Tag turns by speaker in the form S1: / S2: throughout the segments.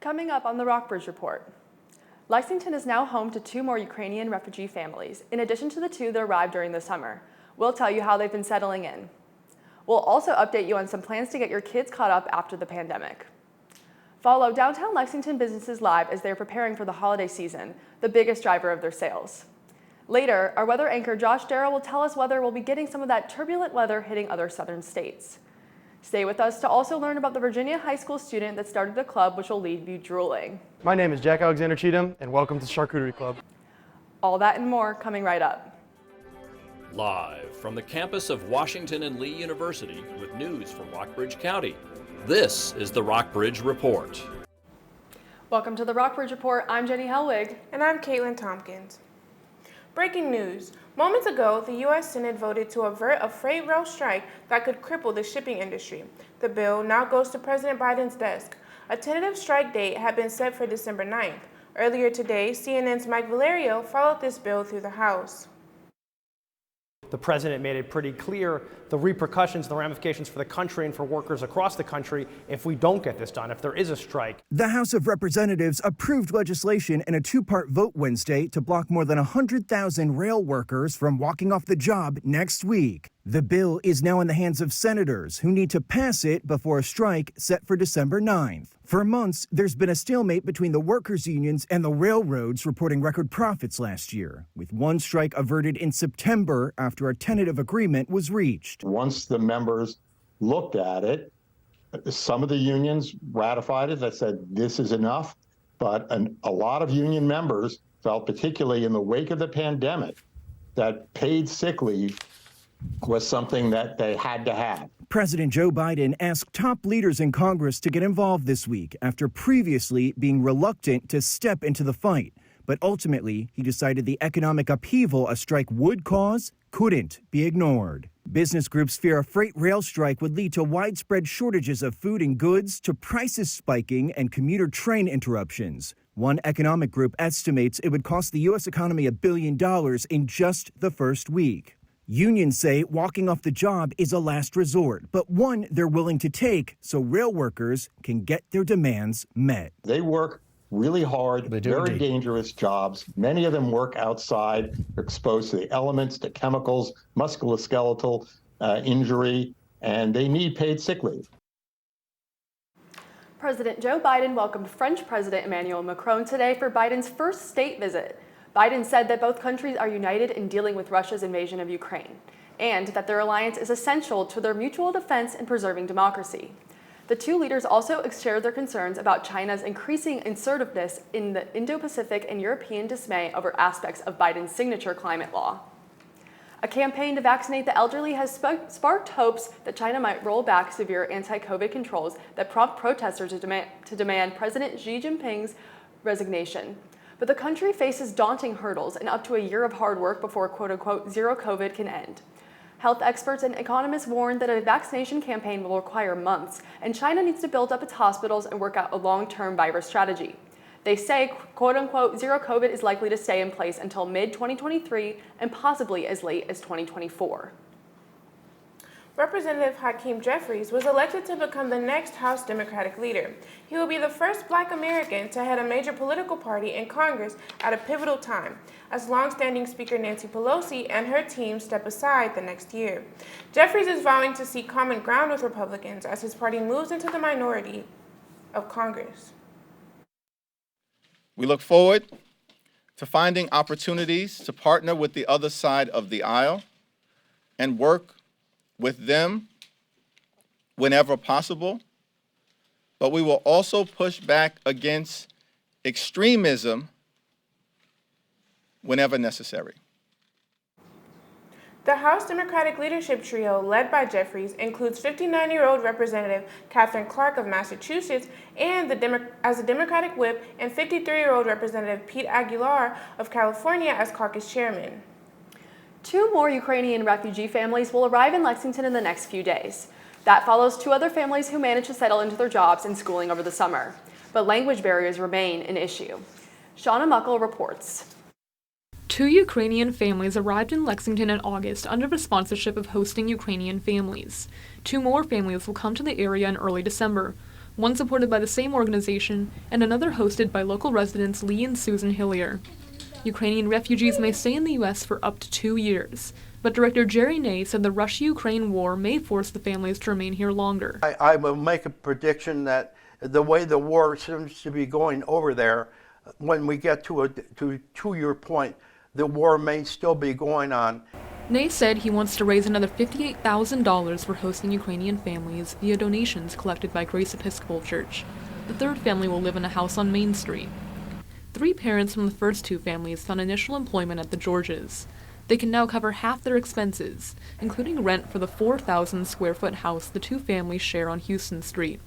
S1: Coming up on the Rockbridge Report. Lexington is now home to 2 more Ukrainian refugee families, in addition to the 2 that arrived during the summer. We'll tell you how they've been settling in. We'll also update you on some plans to get your kids caught up after the pandemic. Follow downtown Lexington businesses live as they're preparing for the holiday season, the biggest driver of their sales. Later, our weather anchor Josh Darrow will tell us whether we'll be getting some of that turbulent weather hitting other southern states. Stay with us to also learn about the Virginia high school student that started a club which will leave you drooling.
S2: My name is Jack Alexander Cheatham, and welcome to Charcuterie Club.
S1: All that and more coming right up.
S3: Live from the campus of Washington and Lee University with news from Rockbridge County, this is the Rockbridge Report.
S1: Welcome to the Rockbridge Report. I'm Jenny Helwig.
S4: And I'm Caitlin Tompkins. Breaking news. Moments ago, the U.S. Senate voted to avert a freight rail strike that could cripple the shipping industry. The bill now goes to President Biden's desk. A tentative strike date had been set for December 9th. Earlier today, CNN's Mike Valerio followed this bill through the House.
S5: The president made it pretty clear the repercussions, the ramifications for the country and for workers across the country if we don't get this done, if there is a strike.
S6: The House of Representatives approved legislation in a 2-part vote Wednesday to block more than 100,000 rail workers from walking off the job next week. The bill is now in the hands of senators who need to pass it before a strike set for December 9th. For months, there's been a stalemate between the workers' unions and the railroads reporting record profits last year, with one strike averted in September after a tentative agreement was reached.
S7: Once the members looked at it, some of the unions ratified it. That said, this is enough. But a lot of union members felt, particularly in the wake of the pandemic, that paid sick leave was something that they had to have.
S6: President Joe Biden asked top leaders in Congress to get involved this week after previously being reluctant to step into the fight. But ultimately, he decided the economic upheaval a strike would cause couldn't be ignored. Business groups fear a freight rail strike would lead to widespread shortages of food and goods, to prices spiking and commuter train interruptions. One economic group estimates it would cost the U.S. economy $1 billion in just the first week. Unions say walking off the job is a last resort, but one they're willing to take so rail workers can get their demands met.
S7: They work really hard, very dangerous jobs. Many of them work outside, exposed to the elements, to chemicals, musculoskeletal injury, and they need paid sick leave.
S1: President Joe Biden welcomed French President Emmanuel Macron today for Biden's first state visit. Biden said that both countries are united in dealing with Russia's invasion of Ukraine, and that their alliance is essential to their mutual defense and preserving democracy. The 2 leaders also shared their concerns about China's increasing assertiveness in the Indo-Pacific and European dismay over aspects of Biden's signature climate law. A campaign to vaccinate the elderly has sparked hopes that China might roll back severe anti-COVID controls that prompt protesters to demand President Xi Jinping's resignation. But the country faces daunting hurdles and up to a year of hard work before quote-unquote zero COVID can end. Health experts and economists warn that a vaccination campaign will require months, and China needs to build up its hospitals and work out a long-term virus strategy. They say quote-unquote zero COVID is likely to stay in place until mid-2023 and possibly as late as 2024.
S4: Representative Hakeem Jeffries was elected to become the next House Democratic leader. He will be the first Black American to head a major political party in Congress at a pivotal time, as longstanding Speaker Nancy Pelosi and her team step aside the next year. Jeffries is vowing to seek common ground with Republicans as his party moves into the minority of Congress.
S8: We look forward to finding opportunities to partner with the other side of the aisle and work with them whenever possible, but we will also push back against extremism whenever necessary.
S4: The House Democratic leadership trio, led by Jeffries, includes 59-year-old Representative Katherine Clark of Massachusetts and as a Democratic whip, and 53-year-old Representative Pete Aguilar of California as caucus chairman.
S1: 2 more Ukrainian refugee families will arrive in Lexington in the next few days. That follows 2 other families who managed to settle into their jobs and schooling over the summer. But language barriers remain an issue. Shauna Muckle reports.
S9: 2 Ukrainian families arrived in Lexington in August under the sponsorship of Hosting Ukrainian Families. 2 more families will come to the area in early December. one supported by the same organization and another hosted by local residents Lee and Susan Hillier. Ukrainian refugees may stay in the U.S. for up to 2 years, but Director Jerry Ney said the Russia-Ukraine war may force the families to remain here longer.
S10: I will make a prediction that the way the war seems to be going over there, when we get to a 2-year point, the war may still be going on.
S9: Ney said he wants to raise another $58,000 for hosting Ukrainian families via donations collected by Grace Episcopal Church. The third family will live in a house on Main Street. 3 parents from the first 2 families found initial employment at the Georges. They can now cover half their expenses, including rent for the 4,000 square foot house the 2 families share on Houston Street.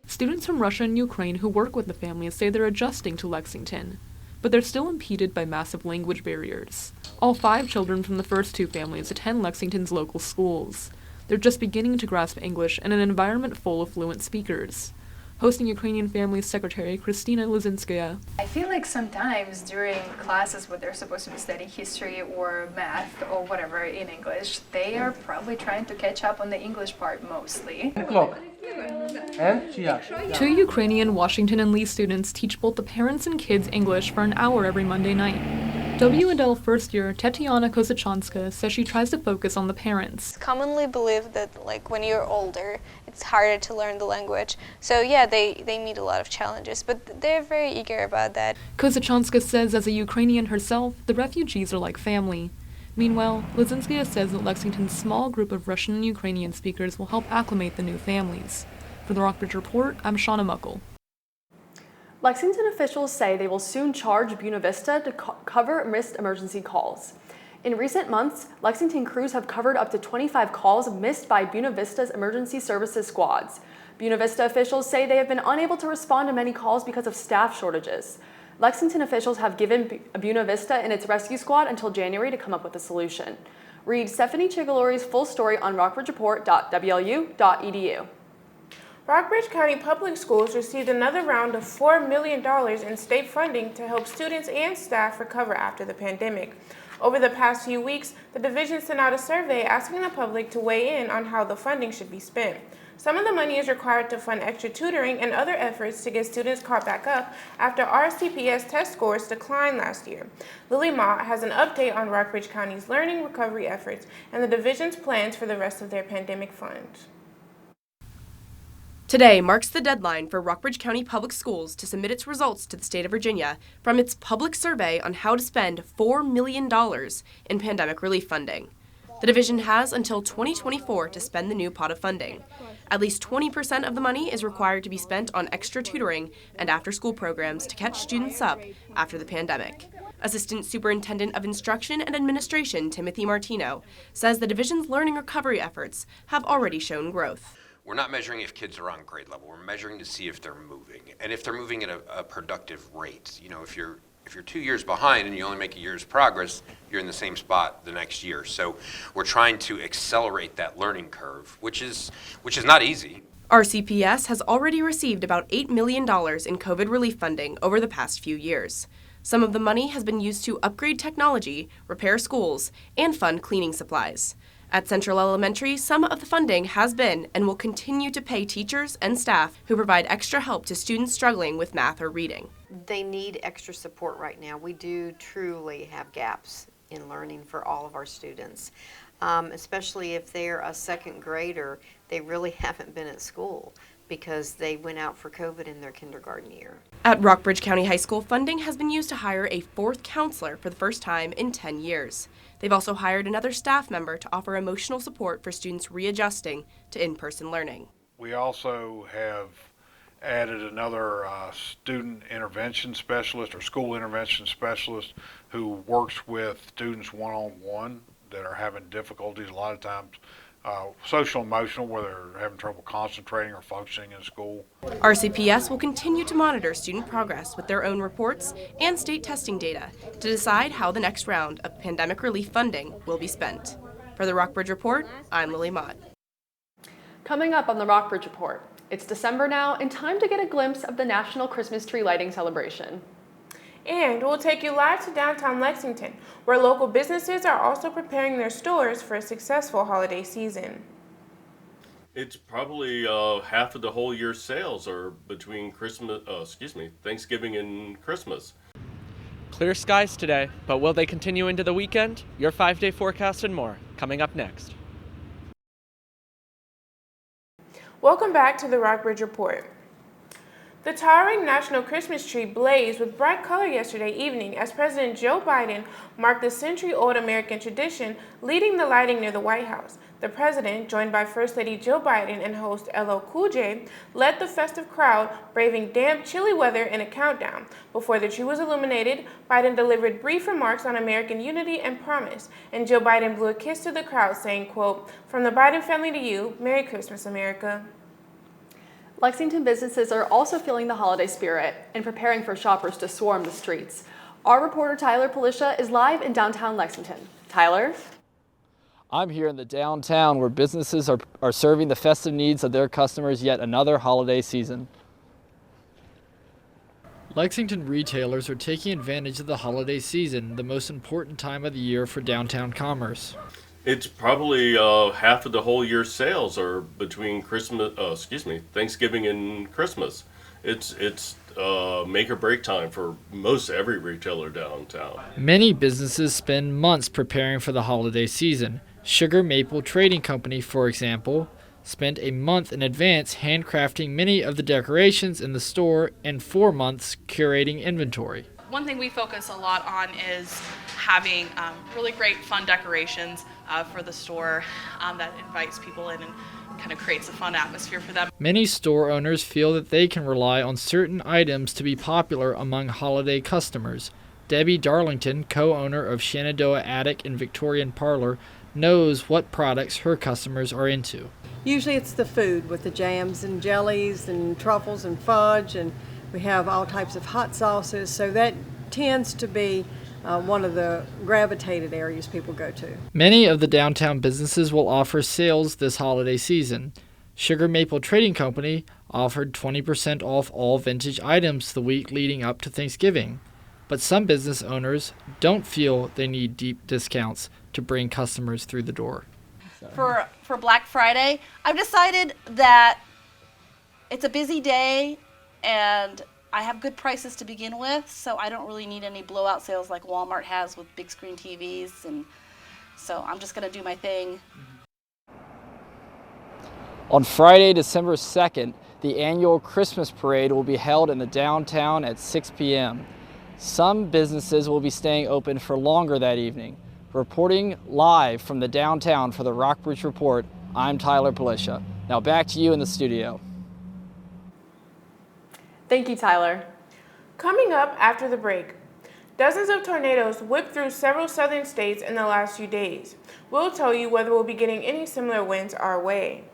S9: Students from Russia and Ukraine who work with the families say they're adjusting to Lexington, but they're still impeded by massive language barriers. All 5 children from the first 2 families attend Lexington's local schools. They're just beginning to grasp English in an environment full of fluent speakers. Hosting Ukrainian Families Secretary Kristina Lizinskaya.
S11: I feel like sometimes during classes where they're supposed to be studying history or math or whatever in English, they are probably trying to catch up on the English part mostly.
S9: 2 Ukrainian Washington and Lee students teach both the parents and kids English for an hour every Monday night. W&L first year Tetiana Kosachanska says she tries to focus on the parents.
S12: It's commonly believed that when you're older, it's harder to learn the language. So yeah, they meet a lot of challenges, but they're very eager about that.
S9: Kosachanska says as a Ukrainian herself, the refugees are like family. Meanwhile, Lizinskaya says that Lexington's small group of Russian and Ukrainian speakers will help acclimate the new families. For the Rockbridge Report, I'm Shauna Muckle.
S1: Lexington officials say they will soon charge Buena Vista to cover missed emergency calls. In recent months, Lexington crews have covered up to 25 calls missed by Buena Vista's emergency services squads. Buena Vista officials say they have been unable to respond to many calls because of staff shortages. Lexington officials have given Buena Vista and its rescue squad until January to come up with a solution. Read Stephanie Chigolori's full story on rockbridgereport.wlu.edu.
S4: Rockbridge County Public Schools received another round of $4 million in state funding to help students and staff recover after the pandemic. Over the past few weeks, the division sent out a survey asking the public to weigh in on how the funding should be spent. Some of the money is required to fund extra tutoring and other efforts to get students caught back up after RCPS test scores declined last year. Lily Mott has an update on Rockbridge County's learning recovery efforts and the division's plans for the rest of their pandemic fund.
S13: Today marks the deadline for Rockbridge County Public Schools to submit its results to the state of Virginia from its public survey on how to spend $4 million in pandemic relief funding. The division has until 2024 to spend the new pot of funding. At least 20% of the money is required to be spent on extra tutoring and after-school programs to catch students up after the pandemic. Assistant Superintendent of Instruction and Administration Timothy Martino says the division's learning recovery efforts have already shown growth.
S14: We're not measuring if kids are on grade level. We're measuring to see if they're moving, and if they're moving at a productive rate. You know, if you're 2 years behind and you only make a year's progress, you're in the same spot the next year. So we're trying to accelerate that learning curve, which is not easy.
S13: RCPS has already received about $8 million in COVID relief funding over the past few years. Some of the money has been used to upgrade technology, repair schools, and fund cleaning supplies. At Central Elementary, some of the funding has been and will continue to pay teachers and staff who provide extra help to students struggling with math or reading.
S15: They need extra support right now. We do truly have gaps in learning for all of our students, especially if they're a second grader. They really haven't been at school because they went out for COVID in their kindergarten year.
S13: At Rockbridge County High School, funding has been used to hire a 4th counselor for the first time in 10 years. They've also hired another staff member to offer emotional support for students readjusting to in-person learning.
S16: We also have added another student intervention specialist or school intervention specialist who works with students one-on-one that are having difficulties a lot of times. Social emotional, where they're having trouble concentrating or functioning in school.
S13: RCPS will continue to monitor student progress with their own reports and state testing data to decide how the next round of pandemic relief funding will be spent. For the Rockbridge Report, I'm Lily Mott.
S1: Coming up on the Rockbridge Report, it's December now and time to get a glimpse of the National Christmas Tree Lighting Celebration.
S4: And we'll take you live to downtown Lexington, where local businesses are also preparing their stores for a successful holiday season.
S17: It's probably half of the whole year's sales are between Thanksgiving and Christmas.
S18: Clear skies today, but will they continue into the weekend? Your 5-day forecast and more, coming up next.
S4: Welcome back to the Rockbridge Report. The towering national Christmas tree blazed with bright color yesterday evening as President Joe Biden marked the century-old American tradition, leading the lighting near the White House. The president, joined by First Lady Jill Biden and host LL Cool J, led the festive crowd, braving damp, chilly weather in a countdown. Before the tree was illuminated, Biden delivered brief remarks on American unity and promise, and Joe Biden blew a kiss to the crowd, saying, quote, "From the Biden family to you, Merry Christmas, America."
S1: Lexington businesses are also feeling the holiday spirit and preparing for shoppers to swarm the streets. Our reporter Tyler Palisha is live in downtown Lexington. Tyler?
S19: I'm here in the downtown where businesses are serving the festive needs of their customers yet another holiday season. Lexington retailers are taking advantage of the holiday season, the most important time of the year for downtown commerce.
S17: It's probably half of the whole year's sales are between Thanksgiving and Christmas. It's make or break time for most every retailer downtown.
S19: Many businesses spend months preparing for the holiday season. Sugar Maple Trading Company, for example, spent a month in advance handcrafting many of the decorations in the store and 4 months curating inventory.
S20: One thing we focus a lot on is having really great fun decorations for the store that invites people in and kind of creates a fun atmosphere for them.
S19: Many store owners feel that they can rely on certain items to be popular among holiday customers. Debbie Darlington, co-owner of Shenandoah Attic and Victorian Parlor, knows what products her customers are into.
S21: Usually it's the food with the jams and jellies and truffles and fudge, and we have all types of hot sauces, so that tends to be one of the gravitated areas people go to.
S19: Many of the downtown businesses will offer sales this holiday season. Sugar Maple Trading Company offered 20% off all vintage items the week leading up to Thanksgiving. But some business owners don't feel they need deep discounts to bring customers through the door.
S22: For Black Friday, I've decided that it's a busy day and I have good prices to begin with, so I don't really need any blowout sales like Walmart has with big screen TVs, and so I'm just going to do my thing.
S19: On Friday, December 2nd, the annual Christmas parade will be held in the downtown at 6 p.m. Some businesses will be staying open for longer that evening. Reporting live from the downtown for the Rockbridge Report, I'm Tyler Palisha. Now back to you in the studio.
S1: Thank you, Tyler.
S4: Coming up after the break, dozens of tornadoes whipped through several southern states in the last few days. We'll tell you whether we'll be getting any similar winds our way.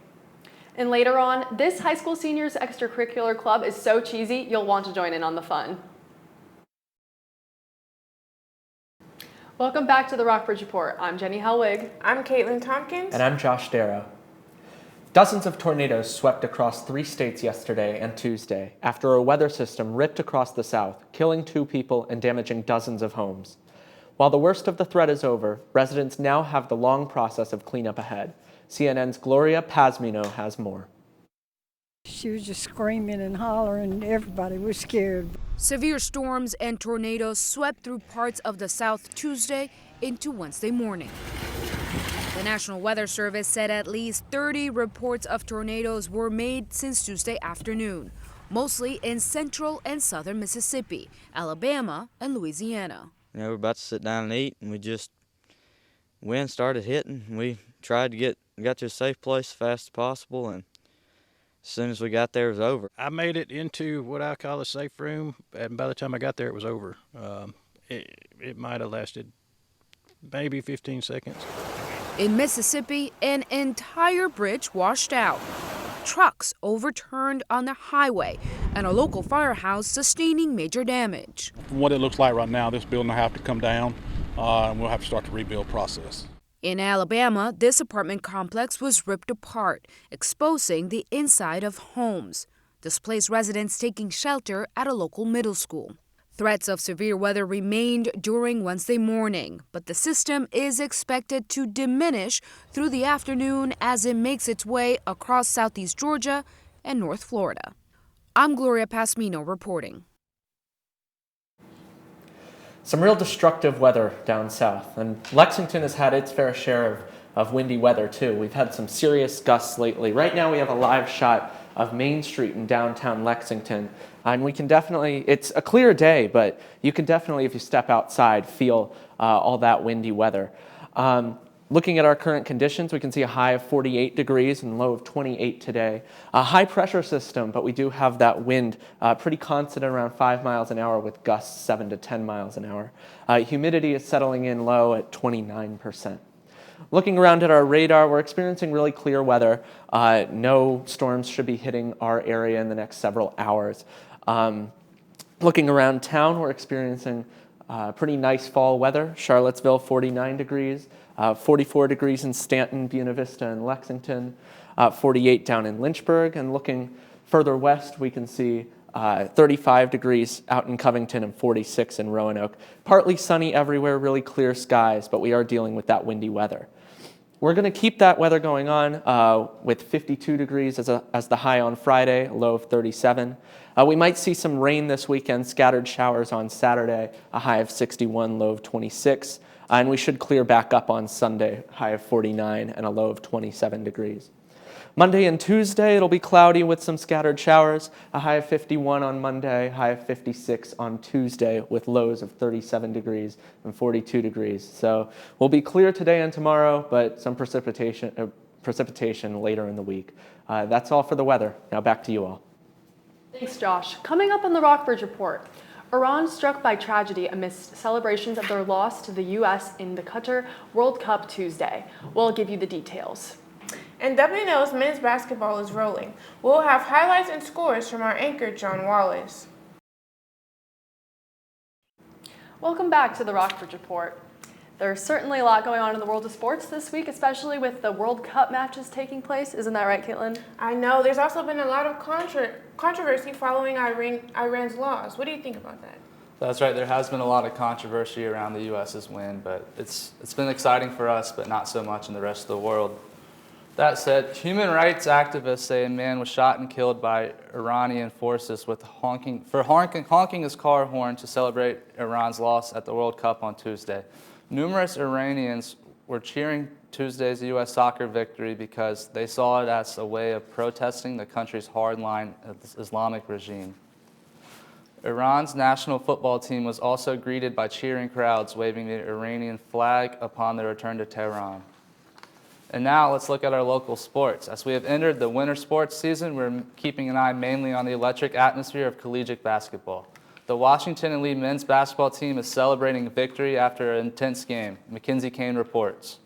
S1: And later on, this high school seniors extracurricular club is so cheesy, you'll want to join in on the fun. Welcome back to the Rockbridge Report. I'm Jenny Helwig.
S4: I'm Caitlin Tompkins.
S18: And I'm Josh Darrow. Dozens of tornadoes swept across 3 states yesterday and Tuesday after a weather system ripped across the south, killing 2 people and damaging dozens of homes. While the worst of the threat is over, residents now have the long process of cleanup ahead. CNN's Gloria Pazmino has more.
S23: She was just screaming and hollering, everybody was scared.
S24: Severe storms and tornadoes swept through parts of the South Tuesday into Wednesday morning. The National Weather Service said at least 30 reports of tornadoes were made since Tuesday afternoon, mostly in central and southern Mississippi, Alabama, and Louisiana.
S25: You know, we're about to sit down and eat, and wind started hitting. We tried to got to a safe place as fast as possible, and as soon as we got there, it was over.
S5: I made it into what I call a safe room, and by the time I got there, it was over. It might have lasted maybe 15 seconds.
S24: In Mississippi, an entire bridge washed out. Trucks overturned on the highway, and a local firehouse sustaining major damage.
S26: From what it looks like right now, this building will have to come down, and we'll have to start the rebuild process.
S24: In Alabama, this apartment complex was ripped apart, exposing the inside of homes. Displaced residents taking shelter at a local middle school. Threats of severe weather remained during Wednesday morning, but the system is expected to diminish through the afternoon as it makes its way across southeast Georgia and North Florida. I'm Gloria Pasmino reporting.
S18: Some real destructive weather down south, and Lexington has had its fair share of windy weather too. We've had some serious gusts lately. Right now we have a live shot of Main Street in downtown Lexington, and we can definitely, it's a clear day, but you can definitely, if you step outside, feel all that windy weather. Looking at our current conditions, we can see a high of 48 degrees and low of 28 today. A high pressure system, but we do have that wind pretty constant around 5 miles an hour with gusts 7 to 10 miles an hour. Humidity is settling in low at 29%. Looking around at our radar, we're experiencing really clear weather. No storms should be hitting our area in the next several hours. Looking around town, we're experiencing pretty nice fall weather. Charlottesville, 49 degrees. 44 degrees in Stanton, Buena Vista, and Lexington, 48 down in Lynchburg, and looking further west, we can see 35 degrees out in Covington and 46 in Roanoke. Partly sunny everywhere, really clear skies, but we are dealing with that windy weather. We're going to keep that weather going on with 52 degrees as the high on Friday, a low of 37. We might see some rain this weekend, scattered showers on Saturday, a high of 61, low of 26. And we should clear back up on Sunday, high of 49 and a low of 27 degrees. Monday and Tuesday, it'll be cloudy with some scattered showers, a high of 51 on Monday, high of 56 on Tuesday, with lows of 37 degrees and 42 degrees. So we'll be clear today and tomorrow, but some precipitation later in the week. That's all for the weather. Now back to you all.
S1: Thanks, Josh. Coming up on the Rockbridge Report, Iran struck by tragedy amidst celebrations of their loss to the U.S. in the Qatar World Cup Tuesday. We'll give you the details.
S4: And WNL's men's basketball is rolling. We'll have highlights and scores from our anchor, John Wallace.
S1: Welcome back to the Rockbridge Report. There's certainly a lot going on in the world of sports this week, especially with the World Cup matches taking place. Isn't that right, Caitlin?
S4: I know. There's also been a lot of controversy following Iran's loss. What do you think about that?
S2: That's right. There has been a lot of controversy around the U.S.'s win, but it's been exciting for us, but not so much in the rest of the world. That said, human rights activists say a man was shot and killed by Iranian forces for honking his car horn to celebrate Iran's loss at the World Cup on Tuesday. Numerous Iranians were cheering Tuesday's U.S. soccer victory because they saw it as a way of protesting the country's hardline Islamic regime. Iran's national football team was also greeted by cheering crowds waving the Iranian flag upon their return to Tehran. And now let's look at our local sports. As we have entered the winter sports season, we're keeping an eye mainly on the electric atmosphere of collegiate basketball. The Washington and Lee men's basketball team is celebrating a victory after an intense game. Mackenzie Kane reports.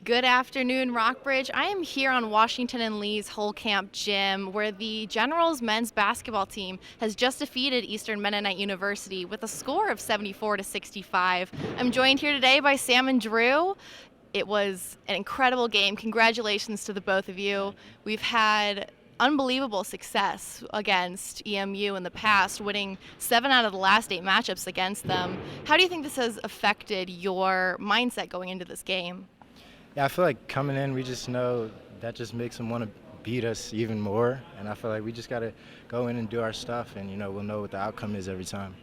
S3: Good afternoon, Rockbridge. I am here on Washington and Lee's Whole Camp Gym, where the Generals men's basketball team has just defeated Eastern Mennonite University with a score of 74-65. I'm joined here today by Sam and Drew. It was an incredible game. Congratulations to the both of you. We've had unbelievable success against EMU in the past, winning 7 out of the last 8 matchups against them. How do you think this has affected your mindset going into this game?
S6: Yeah, I feel like coming in, we just know that just makes them want to beat us even more. And I feel like we just got to go in and do our stuff, and, we'll know what the outcome is every time.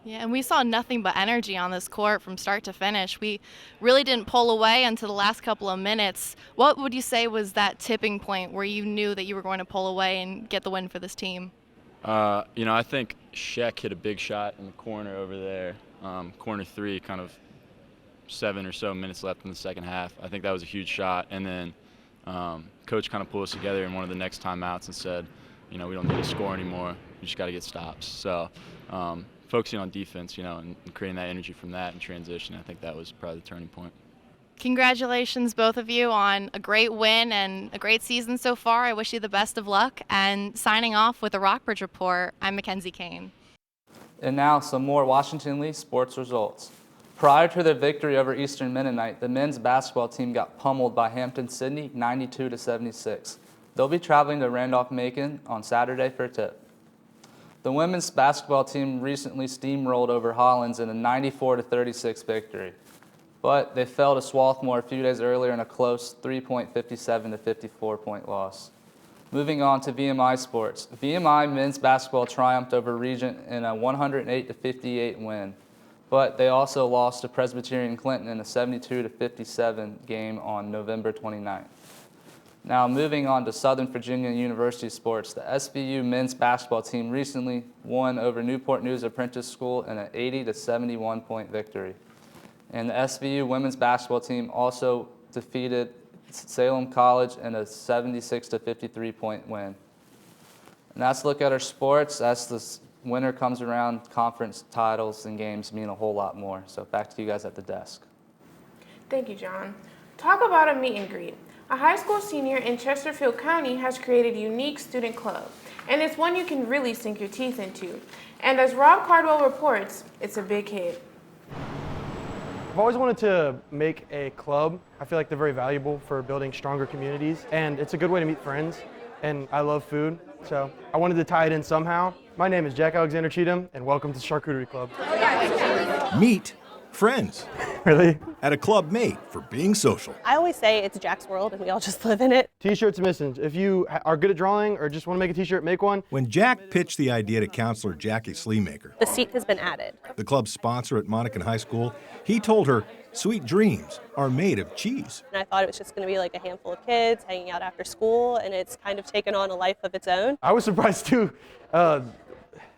S3: Yeah, and we saw nothing but energy on this court from start to finish. We really didn't pull away until the last couple of minutes. What would you say was that tipping point where you knew that you were going to pull away and get the win for this team?
S7: I think Sheck hit a big shot in the corner over there, corner 3, kind of 7 or so minutes left in the second half. I think that was a huge shot. And then coach kind of pulled us together in one of the next timeouts and said, we don't need to score anymore. We just got to get stops. So focusing on defense, and creating that energy from that and transition, I think that was probably the turning point.
S3: Congratulations, both of you, on a great win and a great season so far. I wish you the best of luck. And signing off with the Rockbridge Report, I'm Mackenzie Kane.
S2: And now some more Washington Lee sports results. Prior to their victory over Eastern Mennonite, the men's basketball team got pummeled by Hampton-Sydney 92-76. They'll be traveling to Randolph-Macon on Saturday for a tip. The women's basketball team recently steamrolled over Hollins in a 94-36 victory, but they fell to Swarthmore a few days earlier in a close 3.57 to 54 point loss. Moving on to VMI sports. VMI men's basketball triumphed over Regent in a 108-58 win, but they also lost to Presbyterian Clinton in a 72-57 game on November 29th. Now moving on to Southern Virginia University sports, the SVU men's basketball team recently won over Newport News Apprentice School in an 80-71 point victory. And the SVU women's basketball team also defeated Salem College in a 76-53 point win. And that's a look at our sports. As the winter comes around, conference titles and games mean a whole lot more. So back to you guys at the desk.
S4: Thank you, John. Talk about a meet and greet. A high school senior in Chesterfield County has created a unique student club, and it's one you can really sink your teeth into. And as Rob Cardwell reports, it's a big hit.
S8: I've always wanted to make a club. I feel like they're very valuable for building stronger communities, and it's a good way to meet friends, and I love food, so I wanted to tie it in somehow. My name is Jack Alexander Cheatham, and welcome to Charcuterie Club.
S9: Meet friends.
S8: Really?
S9: At a club made for being social.
S10: I always say it's Jack's world and we all just live in it.
S8: T-shirts missing. If you are good at drawing or just want to make a t-shirt, make one.
S9: When Jack pitched the idea to counselor Jackie Sleemaker,
S10: The seat has been added.
S9: the club's sponsor at Monacan High School, he told her sweet dreams are made of cheese.
S10: And I thought it was just going to be like a handful of kids hanging out after school, and it's kind of taken on a life of its own.
S8: I was surprised too.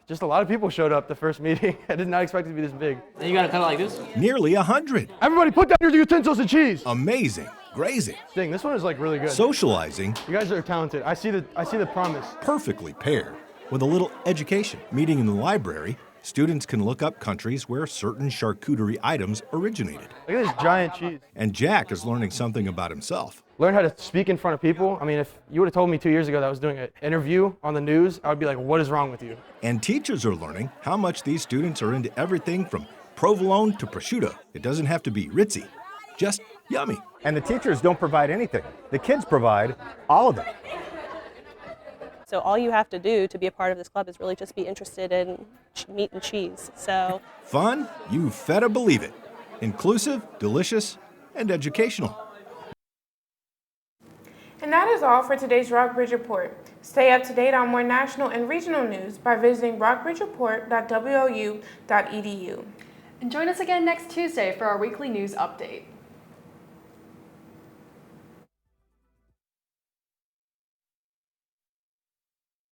S8: Just a lot of people showed up the first meeting. I did not expect it to be this big.
S9: You gotta cut it like this? Nearly 100.
S8: Everybody put down your utensils and cheese.
S9: Amazing. Grazing.
S8: Dang, this one is like really good.
S9: Socializing.
S8: You guys are talented. I see the promise.
S9: Perfectly paired with a little education. Meeting in the library, students can look up countries where certain charcuterie items originated.
S8: Look at this giant cheese.
S9: And Jack is learning something about himself.
S8: Learn how to speak in front of people. I mean, if you would have told me 2 years ago that I was doing an interview on the news, I would be like, what is wrong with you?
S9: And teachers are learning how much these students are into everything from provolone to prosciutto. It doesn't have to be ritzy, just yummy.
S11: And the teachers don't provide anything. The kids provide all of it.
S10: So all you have to do to be a part of this club is really just be interested in meat and cheese. So
S9: Fun? You feta believe it. Inclusive, delicious, and educational.
S4: And that is all for today's Rockbridge Report. Stay up to date on more national and regional news by visiting rockbridgereport.wou.edu.
S1: And join us again next Tuesday for our weekly news update.